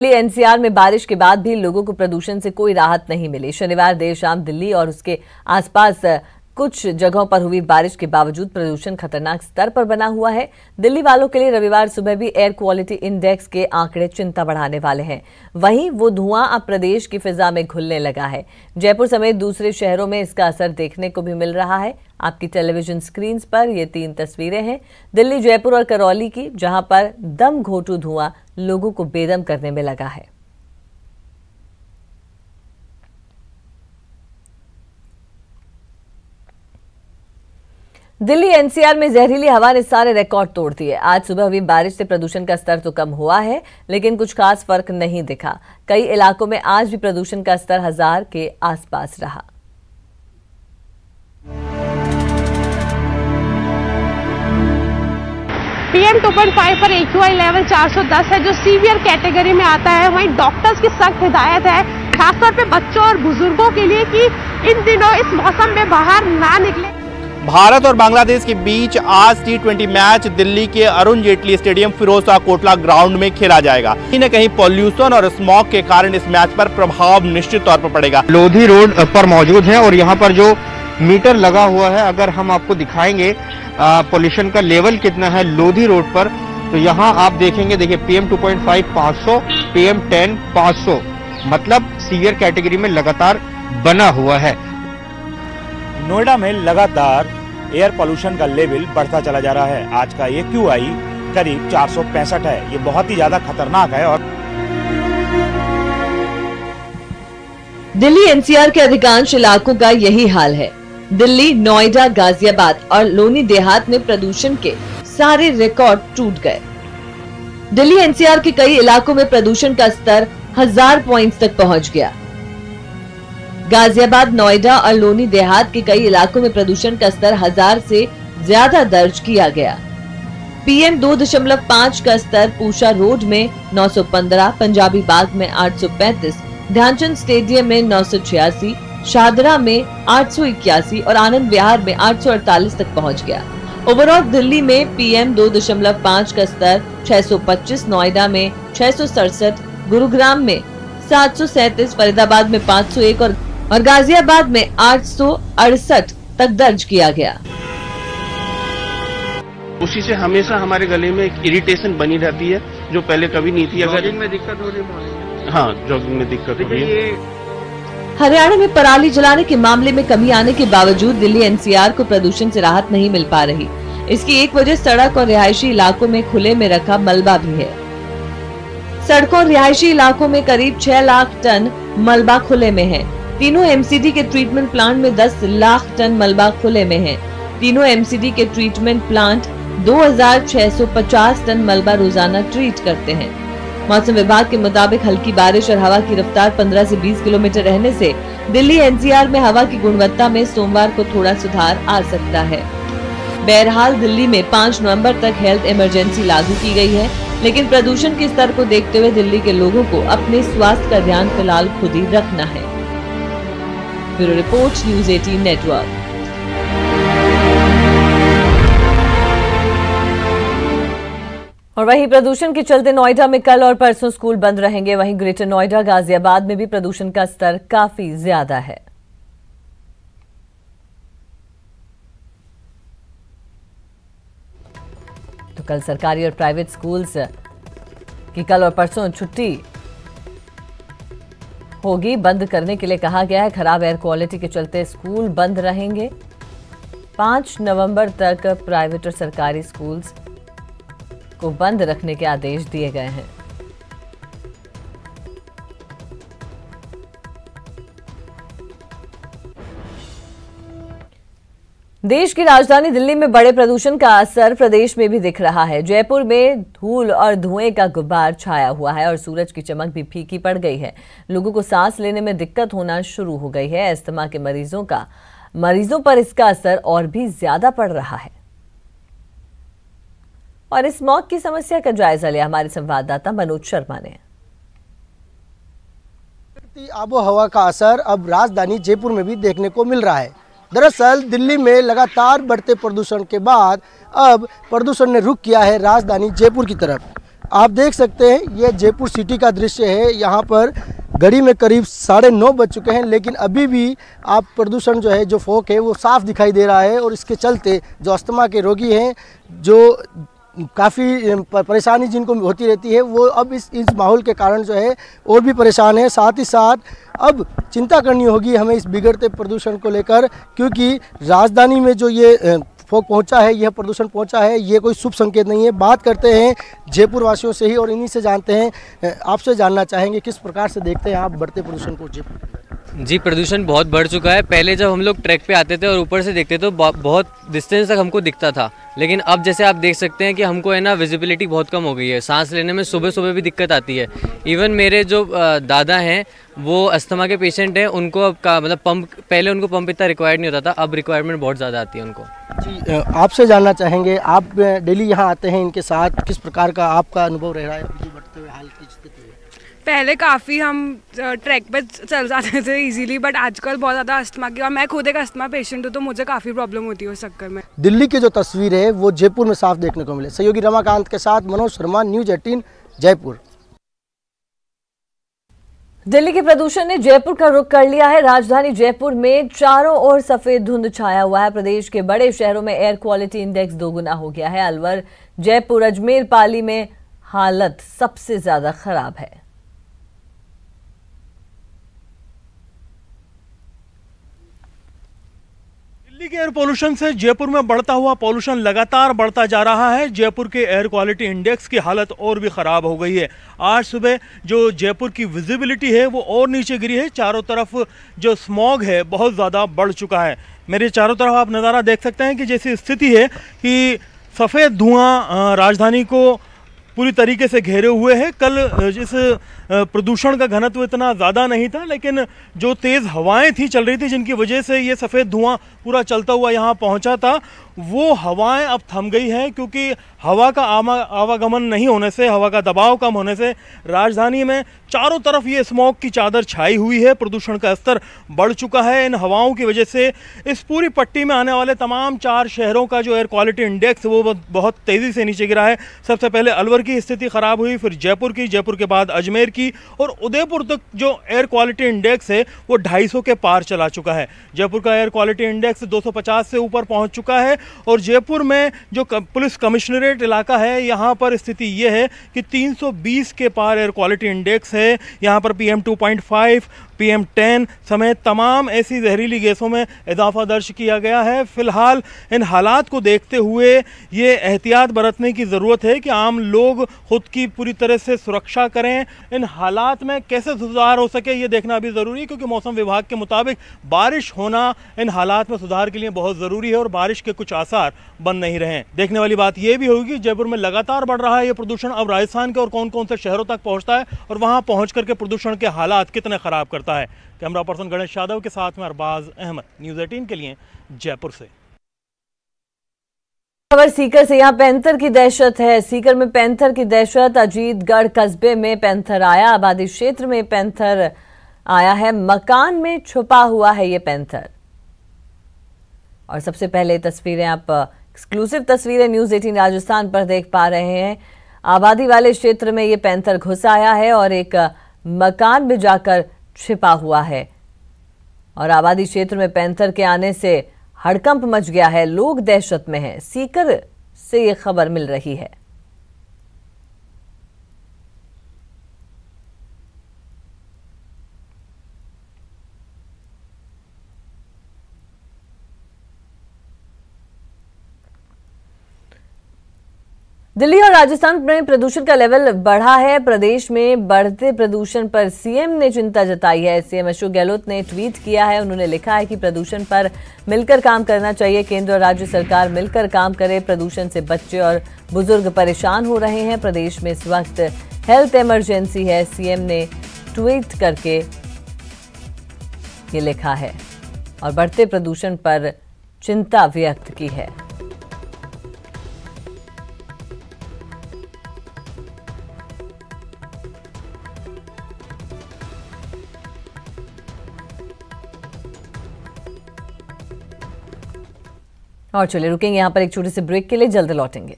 Delhi NCR में बारिश के बाद भी लोगों को प्रदूषण से कोई राहत नहीं मिली। शनिवार देर शाम दिल्ली और उसके आसपास कुछ जगहों पर हुई बारिश के बावजूद प्रदूषण खतरनाक स्तर पर बना हुआ है। दिल्ली वालों के लिए रविवार सुबह भी एयर क्वालिटी इंडेक्स के आंकड़े चिंता बढ़ाने वाले हैं। वहीं वो धुआं अब प्रदेश की फिजा में घुलने लगा है। जयपुर समेत दूसरे शहरों में इसका असर देखने को भी मिल रहा है। आपकी टेलीविजन स्क्रीन पर ये 3 तस्वीरें हैं दिल्ली, जयपुर और करौली की, जहां पर दम घोंटू धुआं लोगों को बेदम करने में लगा है। दिल्ली एनसीआर में जहरीली हवा ने सारे रिकॉर्ड तोड़ दिए। आज सुबह हुई बारिश से प्रदूषण का स्तर तो कम हुआ है, लेकिन कुछ खास फर्क नहीं दिखा। कई इलाकों में आज भी प्रदूषण का स्तर 1000 के आसपास रहा। PM 2.5 पर AQI लेवल 410 है, जो सीवियर कैटेगरी में आता है। वहीं डॉक्टर्स की सख्त हिदायत है, खासतौर पे बच्चों और बुजुर्गों के लिए, कि इन दिनों इस मौसम में बाहर ना निकले। भारत और बांग्लादेश के बीच आज T20 मैच दिल्ली के अरुण जेटली स्टेडियम फिरोजशाह कोटला ग्राउंड में खेला जाएगा। कहीं न कहीं पॉल्यूशन और स्मॉग के कारण इस मैच पर प्रभाव निश्चित तौर पर पड़ेगा। लोधी रोड पर मौजूद है और यहाँ पर जो मीटर लगा हुआ है, अगर हम आपको दिखाएंगे पॉल्यूशन का लेवल कितना है लोधी रोड पर, तो यहाँ आप देखेंगे, देखिए PM 2.5 500, PM 10 500, मतलब सीवियर कैटेगरी में लगातार बना हुआ है। नोएडा में लगातार एयर पोल्यूशन का लेवल बढ़ता चला जा रहा है। आज का AQI करीब 465 है। ये बहुत ही ज्यादा खतरनाक है। और दिल्ली एनसीआर के अधिकांश इलाकों का यही हाल है। दिल्ली, नोएडा, गाजियाबाद और लोनी देहात में प्रदूषण के सारे रिकॉर्ड टूट गए। दिल्ली एनसीआर के कई इलाकों में प्रदूषण का स्तर 1000 पॉइंट्स तक पहुंच गया। गाजियाबाद, नोएडा और लोनी देहात के कई इलाकों में प्रदूषण का स्तर 1000 से ज्यादा दर्ज किया गया। PM 2.5 का स्तर पूषा रोड में 915, पंजाबी बाग में 835, ध्यानचंद स्टेडियम में 986, शादरा में 881 और आनंद विहार में 848 तक पहुंच गया। ओवरऑल दिल्ली में PM 2.5 का स्तर 625, नोएडा में 667, गुरुग्राम में 737, फरीदाबाद में 501 और गाजियाबाद में 868 तक दर्ज किया गया। उसी से हमेशा हमारे गले में एक इरिटेशन बनी रहती है, जो पहले कभी नहीं थी। अगर जॉगिंग में दिक्कत हो रही है, हाँ, जॉगिंग में दिक्कत हो रही है। हरियाणा में पराली जलाने के मामले में कमी आने के बावजूद दिल्ली एनसीआर को प्रदूषण से राहत नहीं मिल पा रही। इसकी एक वजह सड़क और रिहायशी इलाकों में खुले में रखा मलबा भी है। सड़कों और रिहायशी इलाकों में करीब 6 लाख टन मलबा खुले में है। तीनों MCD के ट्रीटमेंट प्लांट में 10 लाख टन मलबा खुले में है। तीनों MCD के ट्रीटमेंट प्लांट 2650 टन मलबा रोजाना ट्रीट करते हैं। मौसम विभाग के मुताबिक हल्की बारिश और हवा की रफ्तार 15 से 20 किलोमीटर रहने से दिल्ली एनसीआर में हवा की गुणवत्ता में सोमवार को थोड़ा सुधार आ सकता है। बहरहाल दिल्ली में 5 नवंबर तक हेल्थ इमरजेंसी लागू की गई है, लेकिन प्रदूषण के स्तर को देखते हुए दिल्ली के लोगों को अपने स्वास्थ्य का ध्यान फिलहाल खुद ही रखना है। Bureau report, news 18 network. और वहीं प्रदूषण के चलते नोएडा में कल और परसों स्कूल बंद रहेंगे। वहीं ग्रेटर नोएडा, गाजियाबाद में भी प्रदूषण का स्तर काफी ज्यादा है। तो कल सरकारी और प्राइवेट स्कूल्स की कल और परसों छुट्टी होगी। बंद करने के लिए कहा गया है। खराब एयर क्वालिटी के चलते स्कूल बंद रहेंगे। 5 नवंबर तक प्राइवेट और सरकारी स्कूल्स को बंद रखने के आदेश दिए गए हैं। देश की राजधानी दिल्ली में बड़े प्रदूषण का असर प्रदेश में भी दिख रहा है। जयपुर में धूल और धुएं का गुब्बार छाया हुआ है और सूरज की चमक भी फीकी पड़ गई है। लोगों को सांस लेने में दिक्कत होना शुरू हो गई है। अस्थमा के मरीजों पर इसका असर और भी ज्यादा पड़ रहा है। और इस स्मॉग की समस्या का जायजा लिया हमारे संवाददाता मनोज शर्मा ने। आबो हवा का असर अब राजधानी जयपुर में भी देखने को मिल रहा है। दरअसल दिल्ली में लगातार बढ़ते प्रदूषण के बाद अब प्रदूषण ने रुख किया है राजधानी जयपुर की तरफ। आप देख सकते हैं ये जयपुर सिटी का दृश्य है। यहाँ पर घड़ी में करीब 9:30 बज चुके हैं, लेकिन अभी भी आप प्रदूषण जो है, जो फॉग है वो साफ दिखाई दे रहा है। और इसके चलते जो अस्थमा के रोगी हैं, जो काफ़ी परेशानी जिनको होती रहती है, वो अब इस माहौल के कारण जो है और भी परेशान है। साथ ही साथ अब चिंता करनी होगी हमें इस बिगड़ते प्रदूषण को लेकर, क्योंकि राजधानी में जो ये फॉग पहुंचा है, यह प्रदूषण पहुंचा है, ये कोई शुभ संकेत नहीं है। बात करते हैं जयपुर वासियों से ही और इन्हीं से जानते हैं, आपसे जानना चाहेंगे किस प्रकार से देखते हैं आप बढ़ते प्रदूषण को जयपुर? जी, प्रदूषण बहुत बढ़ चुका है। पहले जब हम लोग ट्रैक पे आते थे और ऊपर से देखते तो बहुत डिस्टेंस तक हमको दिखता था, लेकिन अब जैसे आप देख सकते हैं कि हमको है ना विजिबिलिटी बहुत कम हो गई है। सांस लेने में सुबह सुबह भी दिक्कत आती है। इवन मेरे जो दादा हैं वो अस्थमा के पेशेंट हैं, उनको अब का मतलब पंप, पहले उनको पंप इतना रिक्वायर्ड नहीं होता था, अब रिक्वायरमेंट बहुत ज़्यादा आती है उनको। जी, आपसे जानना चाहेंगे, आप डेली यहाँ आते हैं इनके साथ, किस प्रकार का आपका अनुभव रह रहा है अभी बढ़ते हुए हाल की स्थिति में? पहले काफ़ी हम ट्रैक पे चल जाते थे इजीली, बट आजकल बहुत ज़्यादा अस्थमा की, और मैं खुद एक अस्थमा पेशेंट हूँ तो मुझे काफ़ी प्रॉब्लम होती है उस चक्कर में। दिल्ली की जो तस्वीर है वो जयपुर में साफ देखने को मिले। सहयोगी रमाकांत के साथ मनोज शर्मा, न्यूज़ 18 जयपुर। दिल्ली के प्रदूषण ने जयपुर का रुख कर लिया है। राजधानी जयपुर में चारों ओर सफेद धुंध छाया हुआ है। प्रदेश के बड़े शहरों में एयर क्वालिटी इंडेक्स दोगुना हो गया है। अलवर, जयपुर, अजमेर, पाली में हालत सबसे ज्यादा खराब है। दिल्ली के एयर पोल्यूशन से जयपुर में बढ़ता हुआ पोल्यूशन लगातार बढ़ता जा रहा है। जयपुर के एयर क्वालिटी इंडेक्स की हालत और भी ख़राब हो गई है। आज सुबह जो जयपुर की विजिबिलिटी है वो और नीचे गिरी है। चारों तरफ जो स्मॉग है बहुत ज़्यादा बढ़ चुका है। मेरे चारों तरफ आप नज़ारा देख सकते हैं कि जैसी स्थिति है कि सफ़ेद धुआं राजधानी को पूरी तरीके से घेरे हुए है। कल इस प्रदूषण का घनत्व इतना ज़्यादा नहीं था, लेकिन जो तेज़ हवाएं थी चल रही थी जिनकी वजह से ये सफ़ेद धुआं पूरा चलता हुआ यहाँ पहुँचा था, वो हवाएं अब थम गई हैं, क्योंकि हवा का आवागमन नहीं होने से, हवा का दबाव कम होने से राजधानी में चारों तरफ ये स्मॉग की चादर छाई हुई है। प्रदूषण का स्तर बढ़ चुका है। इन हवाओं की वजह से इस पूरी पट्टी में आने वाले तमाम 4 शहरों का जो एयर क्वालिटी इंडेक्स वो बहुत तेज़ी से नीचे गिरा है। सबसे पहले अलवर की स्थिति ख़राब हुई, फिर जयपुर की, जयपुर के बाद अजमेर की, और उदयपुर तक जो एयर क्वालिटी इंडेक्स है वो 250 के पार चला चुका है। जयपुर का एयर क्वालिटी इंडेक्स 250 से ऊपर पहुँच चुका है। और जयपुर में जो पुलिस कमिश्नरेट इलाका है, यहाँ पर स्थिति ये है कि 320 के पार एयर क्वालिटी इंडेक्स है। यहाँ पर PM 2.5, PM 10 समेत तमाम ऐसी जहरीली गैसों में इजाफा दर्ज किया गया है। फिलहाल इन हालात को देखते हुए ये एहतियात बरतने की ज़रूरत है कि आम लोग खुद की पूरी तरह से सुरक्षा करें। इन हालात में कैसे सुधार हो सके ये देखना भी ज़रूरी है, क्योंकि मौसम विभाग के मुताबिक बारिश होना इन हालात में सुधार के लिए बहुत ज़रूरी है और बारिश के कुछ आसार बन नहीं रहे हैं। देखने वाली बात यह भी होगी, जयपुर में लगातार बढ़ रहा है ये प्रदूषण, अब राजस्थान के और कौन कौन से शहरों तक पहुँचता है और वहाँ पहुँच करके प्रदूषण के हालात कितने ख़राब करता है। कैमरा पर्सन गणेश यादव के साथ में अरबाज अहमद, न्यूज़ 18 के लिए जयपुर से। खबर सीकर से, यहाँ पैंथर की दहशत है। सीकर में पैंथर की दहशत। अजीतगढ़ कस्बे में पैंथर आया। आबादी क्षेत्र में पैंथर आया है। मकान में छुपा हुआ है ये पैंथर। और सबसे पहले तस्वीरें आप एक्सक्लूसिव तस्वीरें न्यूज़ 18 राजस्थान पर देख पा रहे हैं। आबादी वाले क्षेत्र में ये पैंथर घुस आया है और एक मकान में जाकर छिपा हुआ है। और आबादी क्षेत्र में पैंथर के आने से हड़कंप मच गया है, लोग दहशत में हैं। सीकर से ये खबर मिल रही है। दिल्ली और राजस्थान में प्रदूषण का लेवल बढ़ा है। प्रदेश में बढ़ते प्रदूषण पर सीएम ने चिंता जताई है। सीएम अशोक गहलोत ने ट्वीट किया है। उन्होंने लिखा है कि प्रदूषण पर मिलकर काम करना चाहिए। केंद्र और राज्य सरकार मिलकर काम करे। प्रदूषण से बच्चे और बुजुर्ग परेशान हो रहे हैं। प्रदेश में इस वक्त हेल्थ इमरजेंसी है। सीएम ने ट्वीट करके ये लिखा है और बढ़ते प्रदूषण पर चिंता व्यक्त की है। और चलिए रुकेंगे यहाँ पर एक छोटे से ब्रेक के लिए, जल्द लौटेंगे।